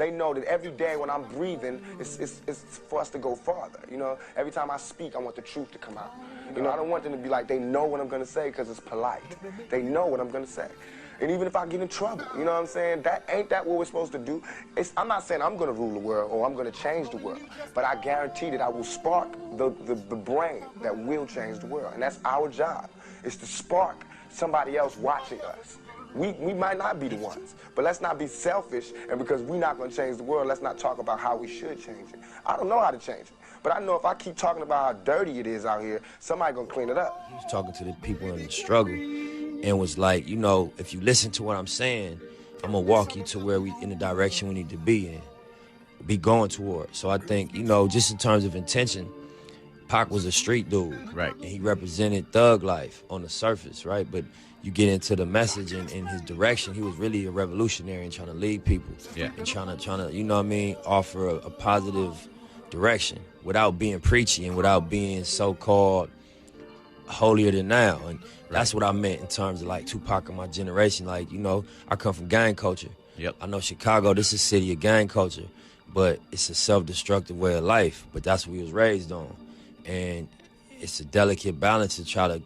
They know that every day when I'm breathing, it's for us to go farther, you know? Every time I speak, I want the truth to come out. You know, I don't want them to be like, they know what I'm gonna say because it's polite. They know what I'm gonna say. And even if I get in trouble, you know what I'm saying? Ain't that what we're supposed to do? I'm not saying I'm gonna rule the world or I'm gonna change the world, but I guarantee that I will spark the brain that will change the world. And that's our job, is to spark somebody else watching us. We might not be the ones, but let's not be selfish, and because we're not going to change the world, let's not talk about how we should change it. I don't know how to change it, but I know if I keep talking about how dirty it is out here, somebody going to clean it up. He was talking to the people in the struggle and was like, you know, if you listen to what I'm saying, I'm going to walk you to where we in the direction we need to be going toward. So I think, you know, just in terms of intention, Pac was a street dude. Right. And he represented thug life on the surface, right? But you get into the message and his direction, he was really a revolutionary and trying to lead people. Yeah. And trying to, you know what I mean, offer a positive direction without being preachy and without being so-called holier than thou. And that's what I meant in terms of like Tupac and my generation. Like, you know, I come from gang culture. Yep. I know Chicago, this is a city of gang culture, but it's a self-destructive way of life. But that's what we was raised on. And it's a delicate balance to try to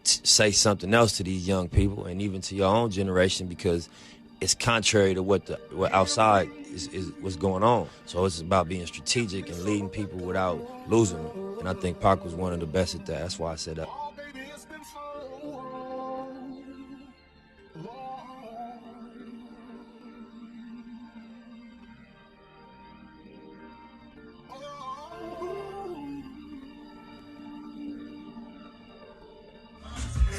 say something else to these young people and even to your own generation, because it's contrary to what outside is what's going on. So it's about being strategic and leading people without losing them. And I think Pac was one of the best at that. That's why I said that.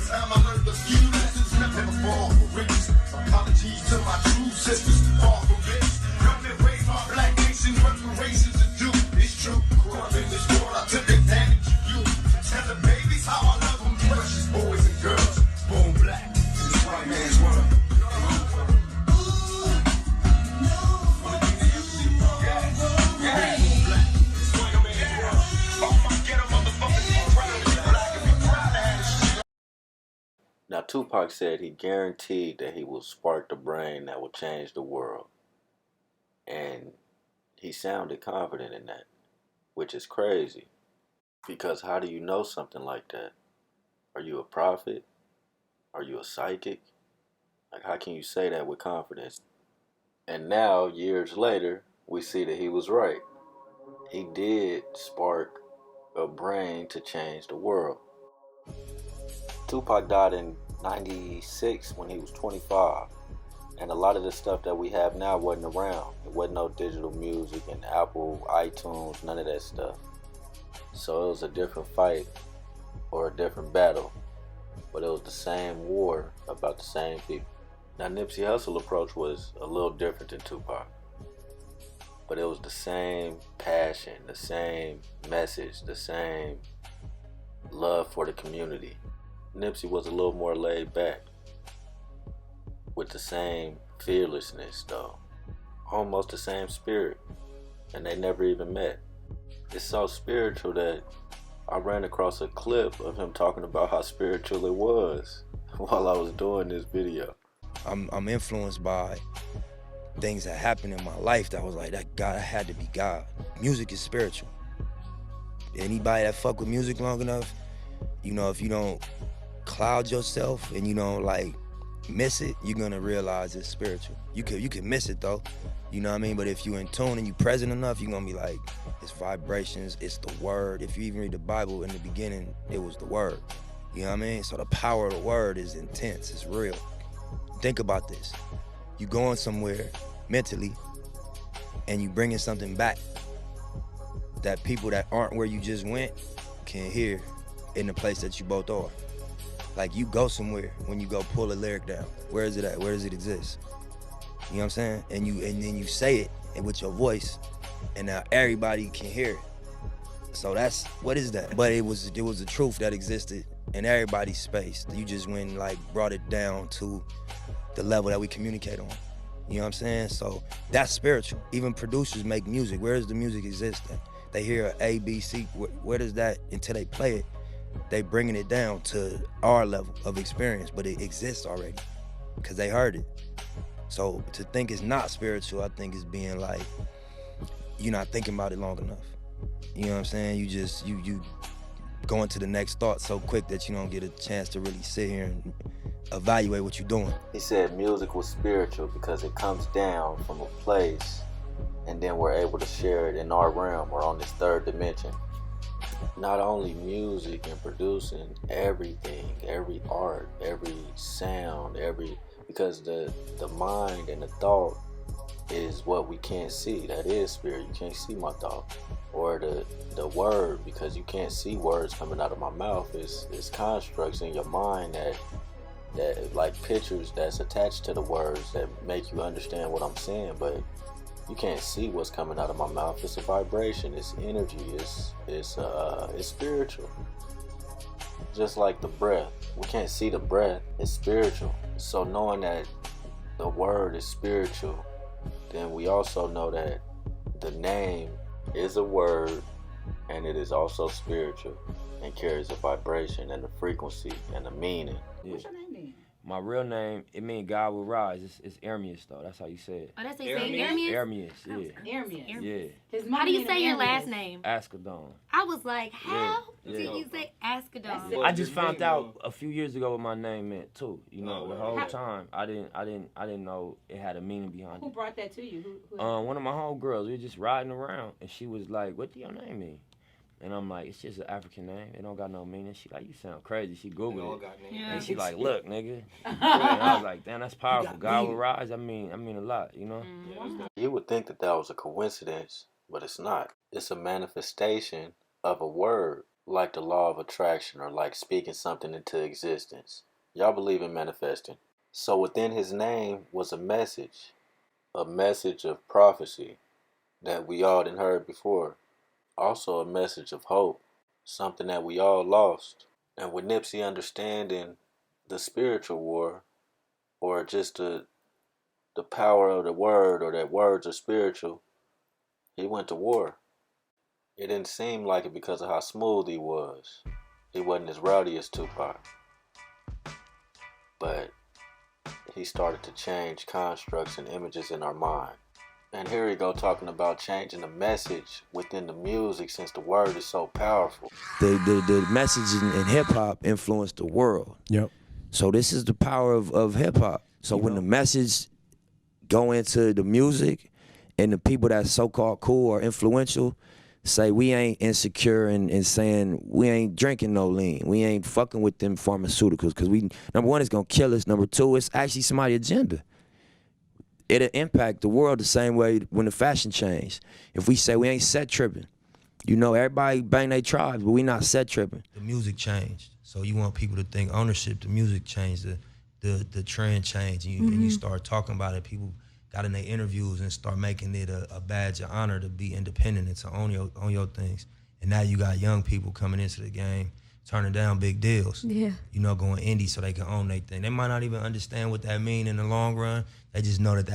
Time I learned a few lessons, never fall for riches. Apologies to my true sisters, far from bitch. Come and raise my black nation, reparations are due. It's true, growing up in this world, I took advantage of you. Tell the babies how I love them, precious boys and girls. Born black, this white man's world. Now, Tupac said he guaranteed that he will spark the brain that will change the world. And he sounded confident in that, which is crazy. Because how do you know something like that? Are you a prophet? Are you a psychic? Like, how can you say that with confidence? And now, years later, we see that he was right. He did spark a brain to change the world. Tupac died in 96 when he was 25. And a lot of the stuff that we have now wasn't around. It wasn't no digital music and Apple, iTunes, none of that stuff. So it was a different fight or a different battle. But it was the same war about the same people. Now, Nipsey Hussle's approach was a little different than Tupac. But it was the same passion, the same message, the same love for the community. Nipsey was a little more laid back, with the same fearlessness though, almost the same spirit, and they never even met. It's so spiritual that I ran across a clip of him talking about how spiritual it was while I was doing this video. I'm influenced by things that happened in my life that was like, that God had to be God. Music is spiritual. Anybody that fuck with music long enough, you know, if you don't cloud yourself and you don't like miss it, you're gonna realize it's spiritual. You can miss it though, you know what I mean? But if you in tune and you present enough, you're gonna be like, it's vibrations, it's the word. If you even read the Bible, in the beginning, it was the word. You know what I mean? So the power of the word is intense, it's real. Think about this. You going somewhere mentally and you bringing something back that people that aren't where you just went can hear in the place that you both are. Like, you go somewhere when you go pull a lyric down. Where is it at? Where does it exist? You know what I'm saying? And then you say it with your voice, and now everybody can hear it. So that's, what is that? But it was the truth that existed in everybody's space. You just went and like brought it down to the level that we communicate on. You know what I'm saying? So that's spiritual. Even producers make music. Where does the music exist at? They hear A, B, C. Where does that, until they play it, they bringing it down to our level of experience, but it exists already because they heard it. So to think it's not spiritual, I think is being like, you're not thinking about it long enough. You know what I'm saying? You go into the next thought so quick that you don't get a chance to really sit here and evaluate what you're doing. He said music was spiritual because it comes down from a place and then we're able to share it in our realm or on this third dimension. Not only music and producing, everything, every art, every sound, because the mind and the thought is what we can't see. That is spirit. You can't see my thought. Or the word, because you can't see words coming out of my mouth. It's constructs in your mind that like pictures that's attached to the words that make you understand what I'm saying, but you can't see what's coming out of my mouth. It's a vibration, it's energy, it's spiritual. Just like the breath. We can't see the breath, it's spiritual. So knowing that the word is spiritual, then we also know that the name is a word and it is also spiritual and carries a vibration and a frequency and a meaning. What's your name mean? My real name, it means God will rise. It's ERMIAS though. That's how you say it. Oh, that's how you say ERMIAS? ERMIAS, yeah. ERMIAS. Yeah. How do you say your last name? ASGHEDOM. I was like, how Yeah. did you say ASGHEDOM? I just found out a few years ago what my name meant too. You know, the whole time I didn't know it had a meaning behind Who it. brought that to you? Who One of my homegirls, we were just riding around and she was like, "What do your name mean?" And I'm like, "It's just an African name. It don't got no meaning." She like, "You sound crazy." She Googled it. Yeah. And she like, "Look, nigga." And I was like, "Damn, that's powerful. God will rise." I mean a lot, you know? You would think that was a coincidence, but it's not. It's a manifestation of a word, like the law of attraction or like speaking something into existence. Y'all believe in manifesting. So within his name was a message of prophecy that we all done heard before. Also a message of hope, something that we all lost. And with Nipsey understanding the spiritual war, or just the power of the word, or that words are spiritual, he went to war. It didn't seem like it because of how smooth he was. He wasn't as rowdy as Tupac. But he started to change constructs and images in our mind. And here we go talking about changing the message within the music, since the word is so powerful. The message in hip-hop influenced the world. Yep. So this is the power of hip-hop. So when the message go into the music and the people that's so-called cool or influential say we ain't insecure and saying we ain't drinking no lean, we ain't fucking with them pharmaceuticals because we, number one, it's gonna kill us. Number two, it's actually somebody's agenda. It'll impact the world the same way when the fashion changed. If we say we ain't set tripping, you know, everybody bang their tribes, but we not set tripping. The music changed. So you want people to think ownership, the music changed, the trend changed, and you start talking about it. People got in their interviews and start making it a badge of honor to be independent and to own your things. And now you got young people coming into the game, turning down big deals. Yeah. You know, going indie so they can own their thing. They might not even understand what that mean in the long run. They just know that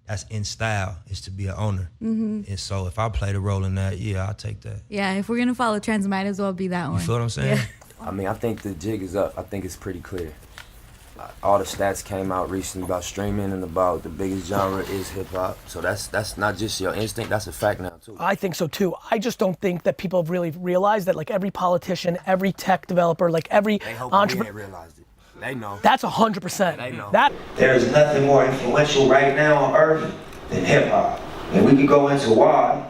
that's in style, is to be an owner. And so if I play the role in that, yeah, I'll take that. Yeah, if we're gonna follow trends, might as well be that one. You feel what I'm saying? Yeah. I mean, I think the jig is up. I think it's pretty clear. All the stats came out recently about streaming and about the biggest genre is hip hop. So that's not just your instinct, that's a fact now too. I think so too. I just don't think that people have really realized that, like, every politician, every tech developer, like every entrepreneur. They realized it. They know. That's 100%. They know. There's nothing more influential right now on earth than hip hop. And we could go into why,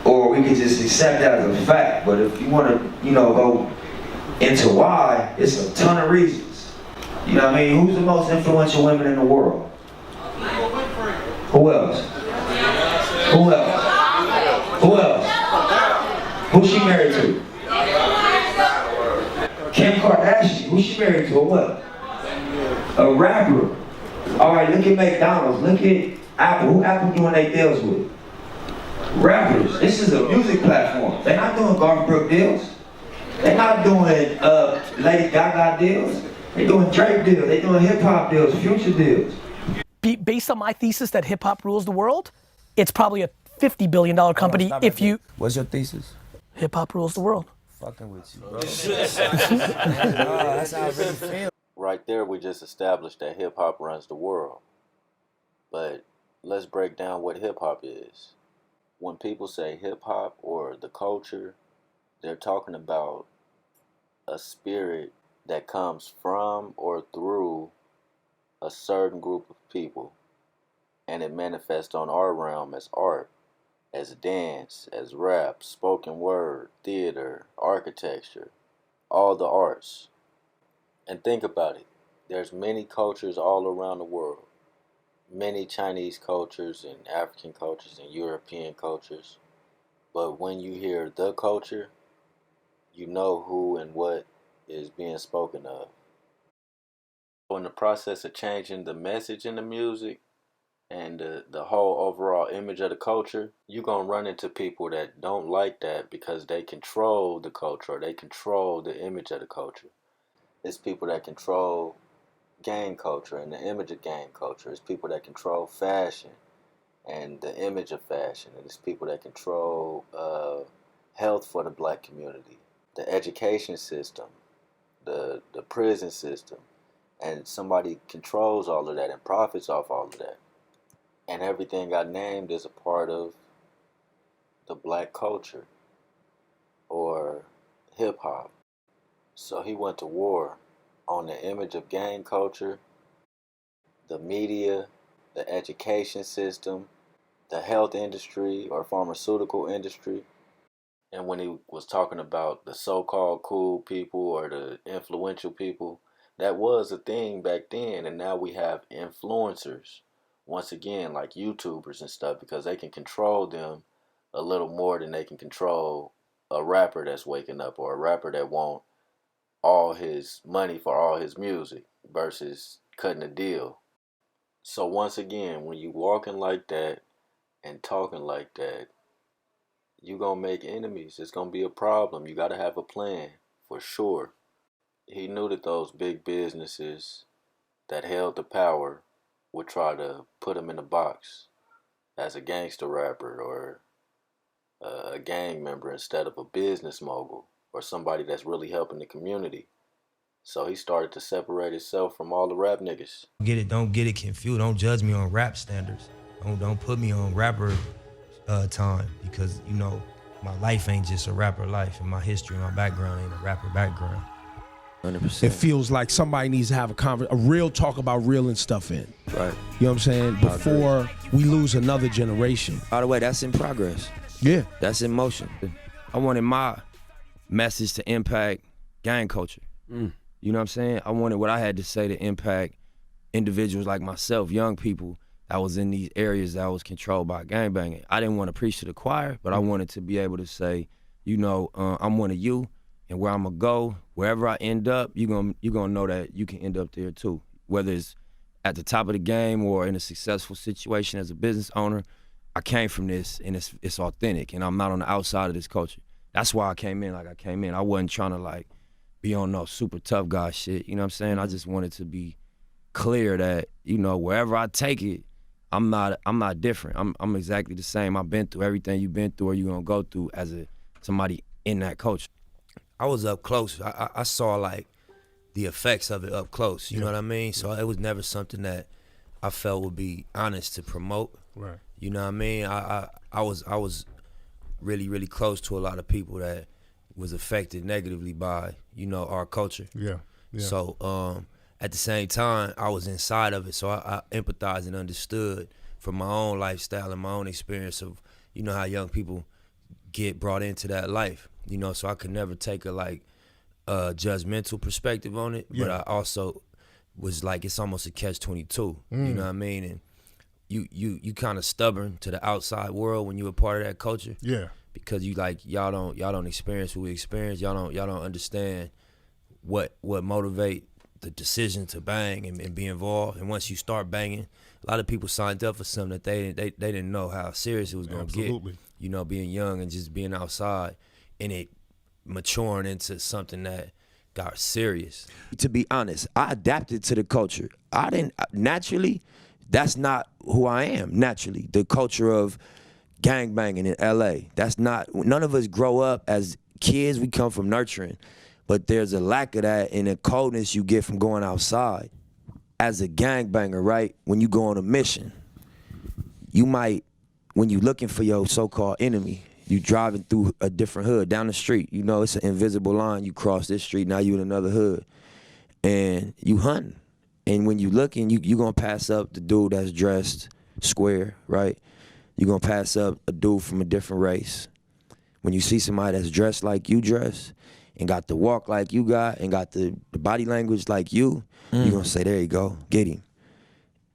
or we could just accept that as a fact. But if you want to, go into why, it's a ton of reasons. You know what I mean? Who's the most influential women in the world? Who else? Who else? Who else? Who's she married to? Kim Kardashian. Who's she married to? What? A rapper. All right, look at McDonald's. Look at Apple. Who Apple doing their deals with? Rappers. This is a music platform. They're not doing Garth Brooks deals. They're not doing Lady Gaga deals. They're doing Drake deals. They're doing hip hop deals, Future deals. Based on my thesis that hip hop rules the world, it's probably a $50 billion company if you. What's your thesis? Hip hop rules the world. Fucking with you, bro. That's how I really feel. Right there, we just established that hip hop runs the world. But let's break down what hip hop is. When people say hip hop or the culture, they're talking about a spirit that comes from or through a certain group of people, and it manifests on our realm as art, as dance, as rap, spoken word, theater, architecture, all the arts. And think about it. There's many cultures all around the world. Many Chinese cultures and African cultures and European cultures. But when you hear the culture, you know who and what is being spoken of. In the process of changing the message in the music and the whole overall image of the culture, you're going to run into people that don't like that because they control the culture or they control the image of the culture. It's people that control gang culture and the image of gang culture. It's people that control fashion and the image of fashion. And it's people that control health for the black community, the education system, the prison system. And somebody controls all of that and profits off all of that. And everything I named is a part of the black culture or hip hop. So he went to war on the image of gang culture, the media, the education system, the health industry or pharmaceutical industry. And when he was talking about the so-called cool people or the influential people, that was a thing back then. And now we have influencers, once again, like YouTubers and stuff, because they can control them a little more than they can control a rapper that's waking up or a rapper that want all his money for all his music versus cutting a deal. So once again, when you walking like that and talking like that, you're going to make enemies. It's going to be a problem. You got to have a plan for sure. He knew that those big businesses that held the power would try to put him in a box as a gangster rapper or a gang member instead of a business mogul or somebody that's really helping the community. So he started to separate himself from all the rap niggas. Don't get it confused. Don't judge me on rap standards. Don't put me on rapper time, because you know my life ain't just a rapper life, and my history, my background ain't a rapper background. 100%. It feels like somebody needs to have a real talk about reeling stuff in. Right. You know what I'm saying? Before we lose another generation. By the way, that's in progress. Yeah. That's in motion. I wanted my message to impact gang culture. You know what I'm saying? I wanted what I had to say to impact individuals like myself, young people that was in these areas that was controlled by gangbanging. I didn't want to preach to the choir, but I wanted to be able to say, you know, I'm one of you, and where I'm gonna go, wherever I end up, you're gonna know that you can end up there too. Whether it's at the top of the game or in a successful situation as a business owner, I came from this, and it's authentic, and I'm not on the outside of this culture. That's why I came in like I came in. I wasn't trying to like be on no super tough guy shit, you know what I'm saying? I just wanted to be clear that, you know, wherever I take it, I'm not different. I'm exactly the same. I've been through everything you've been through or you're gonna go through as somebody in that culture. I was up close. I saw like the effects of it up close, you know what I mean? So it was never something that I felt would be honest to promote. Right. You know what I mean? I was really, really close to a lot of people that was affected negatively by, you know, our culture. Yeah. So at the same time, I was inside of it, so I empathized and understood from my own lifestyle and my own experience of, you know, how young people get brought into that life, you know, so I could never take a judgmental perspective on it, but I also was like, it's almost a catch-22, you know what I mean? And you kind of stubborn to the outside world when you're a part of that culture. Yeah. Because you like, y'all don't experience what we experience. Y'all don't understand what motivate the decision to bang and be involved. And once you start banging, a lot of people signed up for something that they didn't know how serious it was gonna get. You know, being young and just being outside and it maturing into something that got serious. To be honest, I adapted to the culture. I didn't naturally. That's not who I am naturally. The culture of gangbanging in LA. That's not, none of us grow up as kids, we come from nurturing, but there's a lack of that and the coldness you get from going outside. As a gangbanger, right, when you go on a mission, you might, when you looking for your so-called enemy, you driving through a different hood down the street. You know, it's an invisible line. You cross this street, now you in another hood, and you hunting. And when you looking, you gonna pass up the dude that's dressed square, right? You gonna pass up a dude from a different race. When you see somebody that's dressed like you dress, and got the walk like you got, and got the body language like you gonna say, there you go, get him.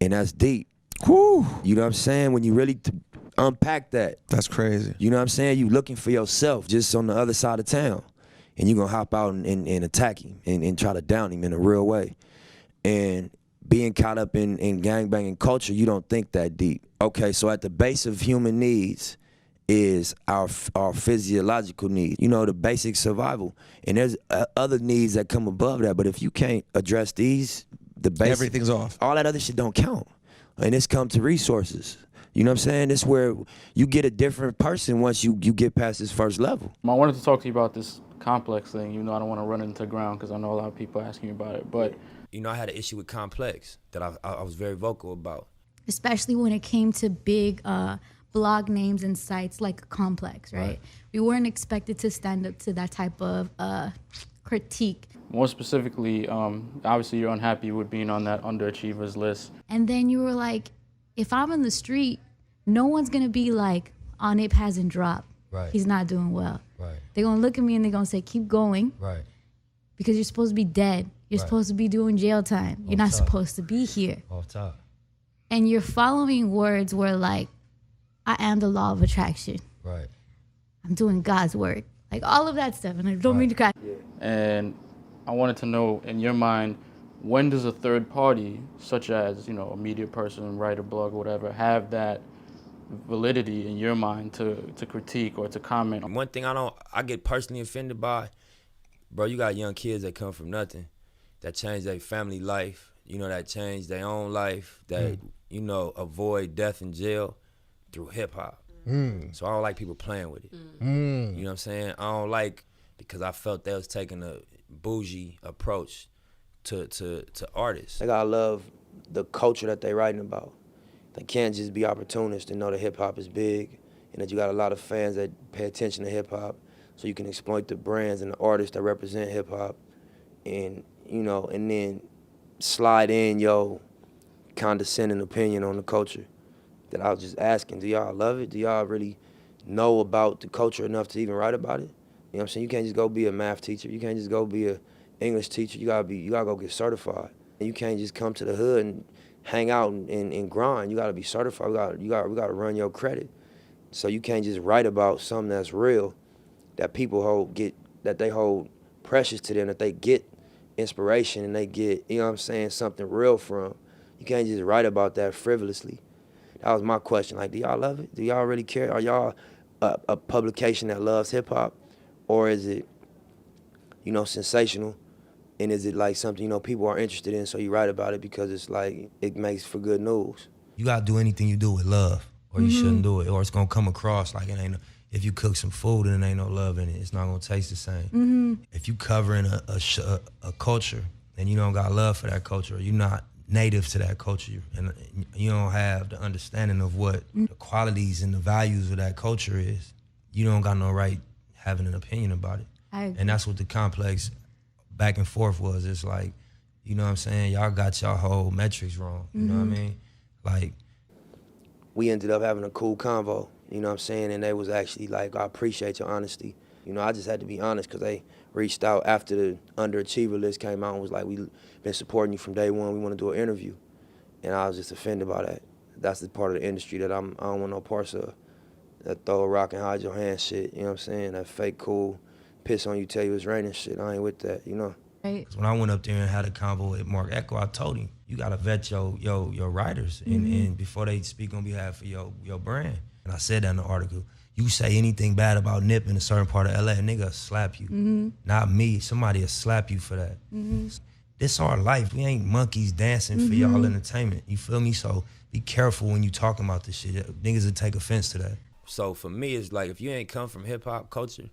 And that's deep. Whew. You know what I'm saying? When you really unpack that. That's crazy. You know what I'm saying? You looking for yourself just on the other side of town. And you gonna hop out and attack him and try to down him in a real way. And being caught up in gangbanging culture, you don't think that deep. Okay, so at the base of human needs is our physiological needs, you know, the basic survival. And there's other needs that come above that, but if you can't address these, the basic, everything's off. All that other shit don't count. And it's come to resources. You know what I'm saying? It's where you get a different person once you get past this first level. I wanted to talk to you about this complex thing, even though I don't want to run into the ground because I know a lot of people asking you about it, but... You know, I had an issue with complex that I was very vocal about. Especially when it came to big blog names and sites like Complex, right? We weren't expected to stand up to that type of critique. More specifically, obviously you're unhappy with being on that underachievers list. And then you were like, if I'm in the street, no one's gonna be like, oh, Nip hasn't dropped. Right. He's not doing well. Right. They're gonna look at me and they're gonna say, keep going. Right. Because you're supposed to be dead. You're supposed to be doing jail time. You're not supposed to be here. Off top. And your following words were like, I am the law of attraction. Right. I'm doing God's work. Like all of that stuff. And I don't mean to cry. And I wanted to know, in your mind, when does a third party, such as, you know, a media person, writer, blog, or whatever, have that validity in your mind to critique or to comment? One thing I get personally offended by, bro, you got young kids that come from nothing, that change their family life, you know, that change their own life, that, you know, avoid death in jail through hip hop. So I don't like people playing with it. You know what I'm saying? I don't like, because I felt they was taking a bougie approach to artists. They gotta love the culture that they writing about. They can't just be opportunists and know that hip hop is big and that you got a lot of fans that pay attention to hip hop, so you can exploit the brands and the artists that represent hip hop, and, you know, and then slide in your condescending opinion on the culture. That I was just asking, do y'all love it? Do y'all really know about the culture enough to even write about it? You know what I'm saying? You can't just go be a math teacher. You can't just go be a English teacher. You gotta go get certified. And you can't just come to the hood and hang out and grind. You gotta be certified. We gotta run your credit. So you can't just write about something that's real, that people hold precious to them, that they get inspiration and they get, you know what I'm saying, something real from. You can't just write about that frivolously. That was my question. Like, do y'all love it? Do y'all really care? Are y'all a publication that loves hip hop, or is it, you know, sensational? And is it like something, you know, people are interested in, so you write about it because it's like, it makes for good news? You gotta do anything you do with love, or you shouldn't do it, or it's gonna come across like it ain't. If you cook some food and there ain't no love in it, it's not gonna taste the same. If you covering a culture and you don't got love for that culture, or you're not native to that culture, and you don't have the understanding of what the qualities and the values of that culture is, you don't got no right having an opinion about it. And that's what the complex back and forth was. It's like, you know what I'm saying, y'all got y'all whole metrics wrong, you know what I mean? Like, we ended up having a cool convo, you know what I'm saying? And they was actually like, I appreciate your honesty. You know, I just had to be honest because they reached out after the underachiever list came out and was like, we've been supporting you from day one. We want to do an interview. And I was just offended by that. That's the part of the industry that I don't want no parts of. That throw a rock and hide your hand shit, you know what I'm saying? That fake cool, piss on you, tell you it's raining shit. I ain't with that, you know? Right. When I went up there and had a convo with Mark Echo, I told him, you gotta vet your writers and before they speak on behalf of your brand. And I said that in the article. You say anything bad about Nip in a certain part of LA, a nigga will slap you. Not me, somebody will slap you for that. This our life. We ain't monkeys dancing for y'all entertainment. You feel me? So be careful when you talking about this shit. Niggas will take offense to that. So for me, it's like, if you ain't come from hip hop culture,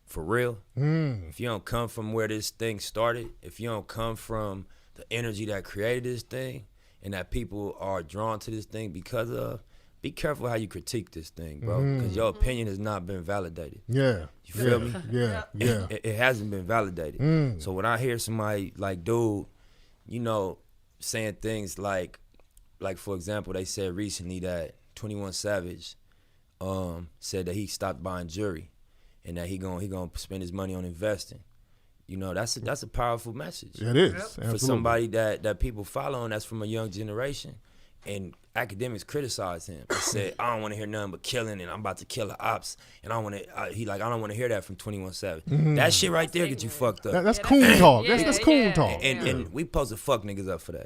for real, if you don't come from where this thing started, if you don't come from the energy that created this thing and that people are drawn to this thing because of, be careful how you critique this thing, bro, because your opinion has not been validated. Yeah. You feel me? Yeah. It hasn't been validated. So when I hear somebody like, dude, you know, saying things like for example, they said recently that 21 Savage said that he stopped buying jewelry and that he gonna spend his money on investing. You know, that's a powerful message. It is. For somebody that people follow and that's from a young generation. And academics criticized him. They said, I don't want to hear nothing but killing and I'm about to kill the ops. And I don't want to hear that from 21 Savage. That shit right there get you fucked up. That's coon talk. That's coon talk. And we supposed to fuck niggas up for that.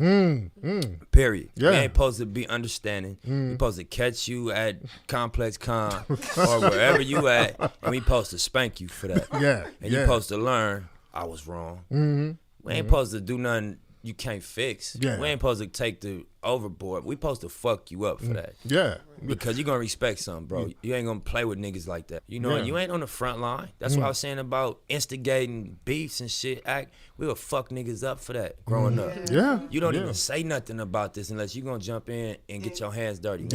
Period. We ain't supposed to be understanding. We supposed to catch you at Complex Con or wherever you at, and we supposed to spank you for that. And you supposed to learn I was wrong. We ain't supposed to do nothing you can't fix. We ain't supposed to take the overboard. We supposed to fuck you up for that. Because you gonna respect something, bro. You ain't gonna play with niggas like that. You know, and you ain't on the front line. That's what I was saying about instigating beefs and shit. We would fuck niggas up for that growing up. You don't even say nothing about this unless you gonna jump in and get your hands dirty.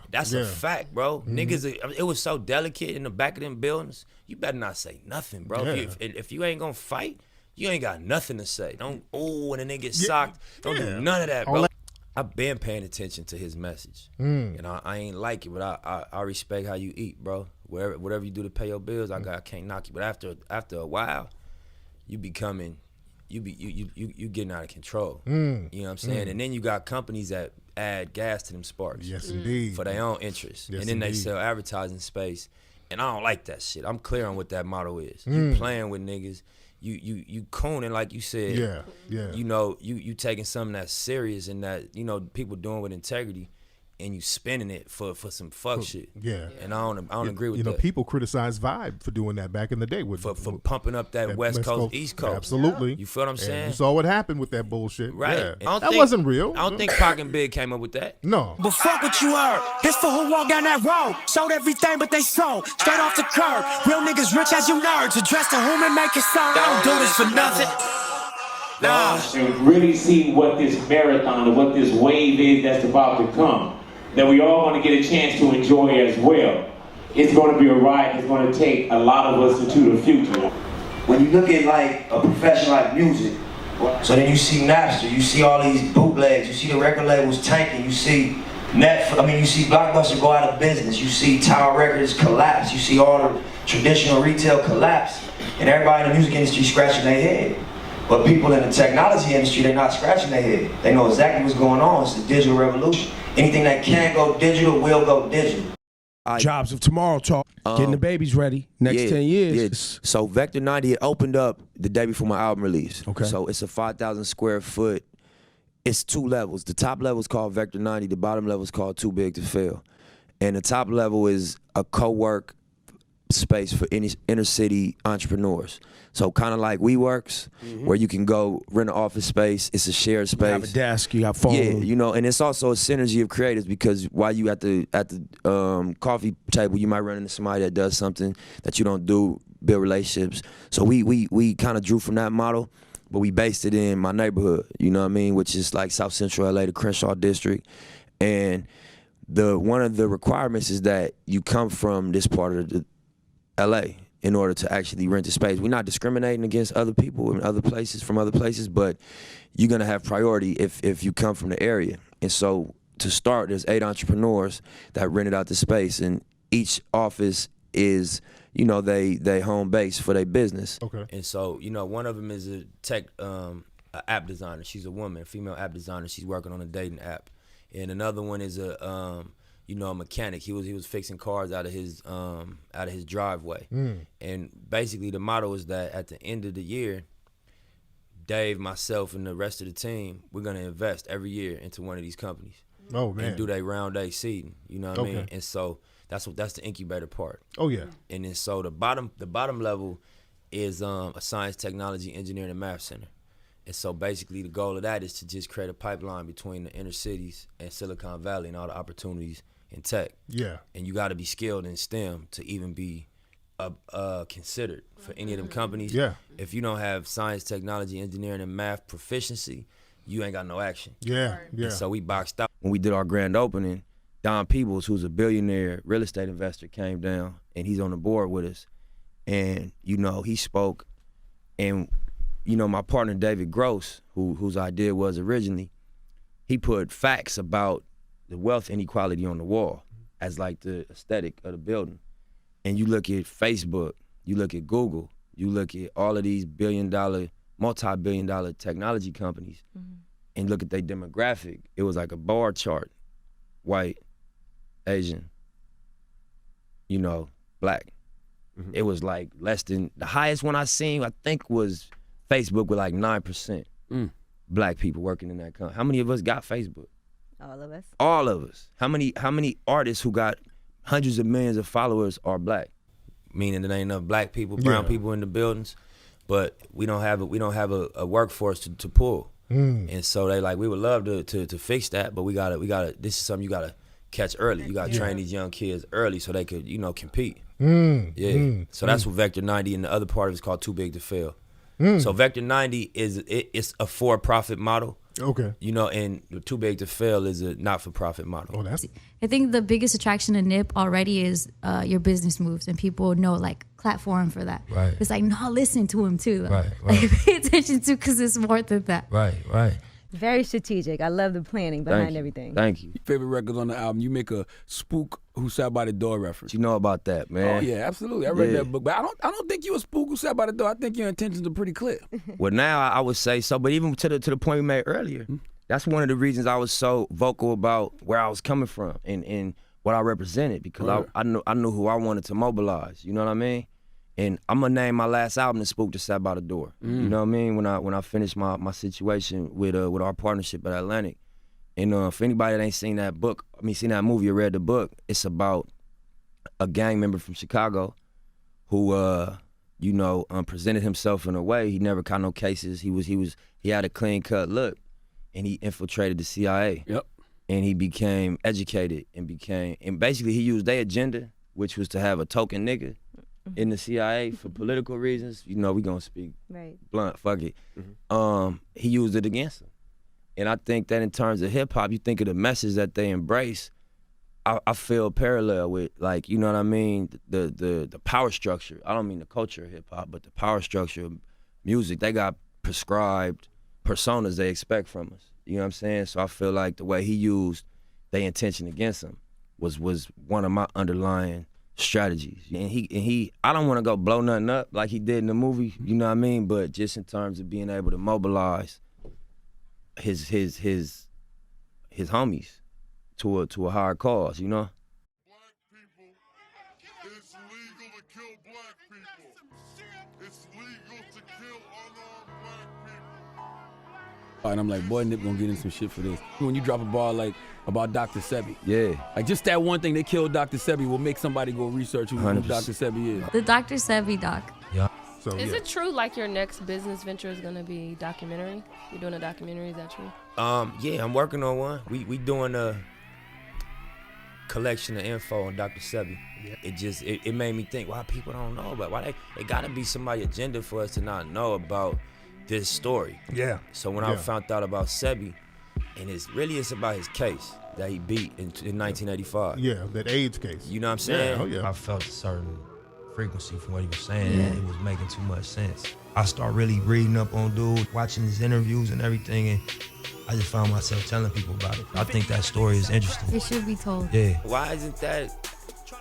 That's a fact, bro. Niggas, it was so delicate in the back of them buildings. You better not say nothing, bro. If you ain't gonna fight, you ain't got nothing to say. Don't, when a nigga get socked, don't do none of that, bro. I've been paying attention to his message. And I ain't like it, but I respect how you eat, bro. Whatever you do to pay your bills, I can't knock you. But after a while, you becoming, you getting out of control. You know what I'm saying? And then you got companies that add gas to them sparks. Yes, indeed. For their own interests. Yes, and then indeed. they sell advertising space. And I don't like that shit. I'm clear on what that motto is. You playing with niggas. You cooning, like you said. You know, you taking something that's serious and that, you know, people doing with integrity, and you spending it for some fuck shit. And I don't agree with that. You know, people criticize Vibe for doing that back in the day with for pumping up that West Coast, East Coast. Absolutely. You feel what I'm saying? You saw what happened with that bullshit. Right. That wasn't real. I don't think Pac and Big came up with that. No. But fuck what you heard. This for who walked down that road. Sold everything but they sold. Straight off the curb. Real niggas rich as you nerds. Address the whom and make it sound. I don't do this for nothing. And really see what this marathon or what this wave is that's about to come, that we all want to get a chance to enjoy as well. It's going to be a ride that's going to take a lot of us into the future. When you look at like a profession like music, so then you see Napster, you see all these bootlegs, you see the record labels tanking, you see you see Blockbuster go out of business, you see Tower Records collapse, you see all the traditional retail collapse, and everybody in the music industry scratching their head. But people in the technology industry, they're not scratching their head. They know exactly what's going on. It's the digital revolution. Anything that can go digital will go digital. Jobs of Tomorrow talk. Getting the babies ready. Next 10 years. So Vector 90 opened up the day before my album release. Okay. So it's a 5,000 square foot. It's 2 levels. The top level is called Vector 90. The bottom level is called Too Big to Fail. And the top level is a co-work space for any inner city entrepreneurs. So kind of like WeWorks, where you can go rent an office space. It's a shared space. You have a desk, you got phone. Yeah, you know, and it's also a synergy of creators because while you at the coffee table, you might run into somebody that does something that you don't do, build relationships. So we kind of drew from that model, but we based it in my neighborhood, you know what I mean, which is like South Central LA, the Crenshaw district. And one of the requirements is that you come from this part of the LA in order to actually rent the space. We're not discriminating against other people in other places, from other places, but you're gonna have priority if you come from the area. And so to start, there's 8 entrepreneurs that rented out the space, and each office is, you know, they home base for their business. Okay. And so, you know, one of them is a tech, a app designer. She's a woman, a female app designer. She's working on a dating app. And another one is a mechanic. He was fixing cars out of his driveway. And basically the motto is that at the end of the year, Dave, myself, and the rest of the team, we're gonna invest every year into one of these companies. Oh man. And do they round day seeding. You know what I mean? And so that's the incubator part. Oh yeah. And then so the bottom level is a science, technology, engineering, and math center. And so basically the goal of that is to just create a pipeline between the inner cities and Silicon Valley and all the opportunities in tech. Yeah. And you got to be skilled in STEM to even be considered for any of them companies. Yeah. If you don't have science, technology, engineering, and math proficiency, you ain't got no action. Yeah. Yeah. And so we boxed out. When we did our grand opening, Don Peebles, who's a billionaire real estate investor, came down, and he's on the board with us. And, you know, he spoke, and, you know, my partner, David Gross, whose idea was originally, he put facts about the wealth inequality on the wall as like the aesthetic of the building. And you look at Facebook, you look at Google, you look at all of these multi-billion-dollar technology companies, and look at their demographic. It was like a bar chart: white, Asian, you know, black. It was like less than, the highest one I seen, I think, was Facebook with like 9% black people working in that company. How many of us got Facebook? All of us. All of us. How many artists who got hundreds of millions of followers are black? Meaning there ain't enough black people, brown people in the buildings, but we don't have a workforce to pull. And so they like, we would love to fix that, but we gotta this is something you gotta catch early. You gotta train these young kids early so they could, you know, compete. So that's what Vector 90, and the other part of it's called Too Big to Fail. So Vector 90 it's a for-profit model. Okay. You know, and Too Big to Fail is a not-for-profit model. Oh, that's. I think the biggest attraction to Nip already is your business moves, and people know, like, platform for that. Right. It's like, no, listen to him too. Right. Like, pay attention to, because it's more than that. Right. Very strategic. I love the planning behind everything. Thank you. Favorite records on the album? You make a Spook Who Sat by the Door reference. You know about that, man. Oh yeah, absolutely. I read that book, but I don't think you a spook who sat by the door. I think your intentions are pretty clear. Well, now I would say so, but even to the point we made earlier, that's one of the reasons I was so vocal about where I was coming from and what I represented, because I knew who I wanted to mobilize. You know what I mean? And I'm gonna name my last album "The Spook That Sat by the Door." You know what I mean? When I finished my situation with our partnership at Atlantic, and for anybody that ain't seen that movie or read the book, it's about a gang member from Chicago who presented himself in a way he never caught no cases. He had a clean cut look, and he infiltrated the CIA. Yep. And he became educated and basically he used their agenda, which was to have a token nigga in the CIA for political reasons. You know, we gonna speak blunt, fuck it. He used it against him. And I think that in terms of hip hop, you think of the message that they embrace, I feel parallel with, like, you know what I mean, the power structure. I don't mean the culture of hip hop, but the power structure of music. They got prescribed personas they expect from us. You know what I'm saying? So I feel like the way he used their intention against him was one of my underlying strategies. And he I don't want to go blow nothing up like he did in the movie, you know what I mean? But just in terms of being able to mobilize his homies to a higher cause, you know? It's legal to kill black people. It's legal to kill unarmed black people. And I'm like, boy, Nip gonna get in some shit for this. When you drop a bar like about Dr. Sebi, like just that one thing, they killed Dr. Sebi, will make somebody go research who Dr. Sebi is. The Dr. Sebi doc. Yeah. So, Is it true, like, your next business venture is gonna be documentary? You're doing a documentary, is that true? Yeah, I'm working on one. We doing a collection of info on Dr. Sebi. It made me think, why people don't know about, why they gotta be somebody's agenda for us to not know about this story. Yeah. So when I found out about Sebi, and it's about his case that he beat in 1985. Yeah, that AIDS case. You know what I'm saying? Yeah, oh yeah. I felt a certain frequency from what he was saying. It was making too much sense. I started really reading up on dude, watching his interviews and everything, and I just found myself telling people about it. I think that story is interesting. It should be told. Yeah. Why isn't that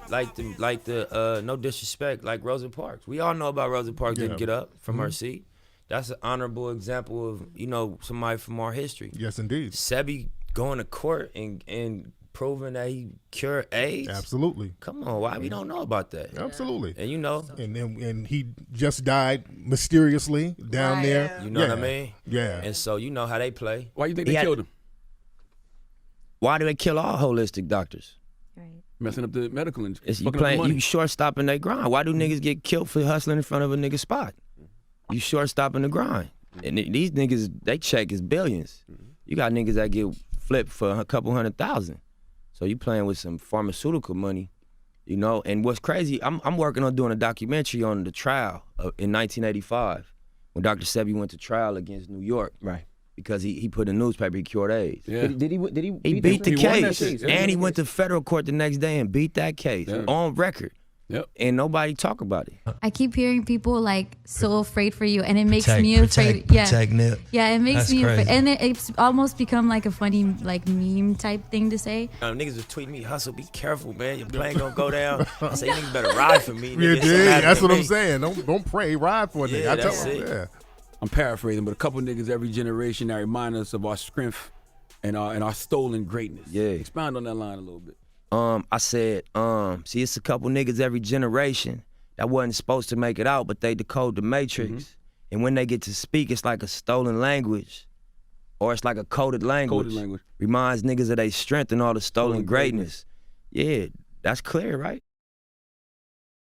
like the no disrespect, like Rosa Parks? We all know about Rosa Parks didn't get up from her seat. That's an honorable example of, you know, somebody from our history. Yes, indeed. Sebi going to court and proving that he cured AIDS. Absolutely. Come on, why we don't know about that? Absolutely. And you know, and he just died mysteriously down there. You know what I mean? Yeah. And so you know how they play. Why you think they killed him? Why do they kill all holistic doctors? Messing up the medical industry. You short stopping their grind. Why do niggas get killed for hustling in front of a nigga spot? You short stopping the grind. And these niggas, they check is billions. You got niggas that get flipped for a couple $100,000. So you playing with some pharmaceutical money, you know? And what's crazy, I'm working on doing a documentary on the trial in 1985 when Dr. Sebi went to trial against New York. Right. because he put in the newspaper he cured AIDS. Yeah. Did he He beat the He won that case, shit. Yeah. and he went to federal court the next day and beat that case on record. Yep. And nobody talk about it. I keep hearing people like so afraid for you, and it makes Protect- me afraid. protect Nip. Yeah, it makes That's me afraid, crazy. and it's almost become like a funny like meme type thing to say. Niggas was tweeting me, Hustle, be careful, man. Your plane gonna go down. I say, niggas better ride for me. Yeah, Nigga. It's dig. something That's to what I'm me. saying. Don't pray, ride for a nigga. Yeah, I tell that's them, it. yeah. I'm paraphrasing, but a couple niggas every generation that remind us of our strength and our stolen greatness. Yeah. Expound on that line a little bit. I said, see, it's a couple niggas every generation that wasn't supposed to make it out, but they decode the matrix. And when they get to speak, it's like a stolen language, or it's like a coded language. Coded language. Reminds niggas of their strength and all the stolen greatness. Yeah, that's clear, right?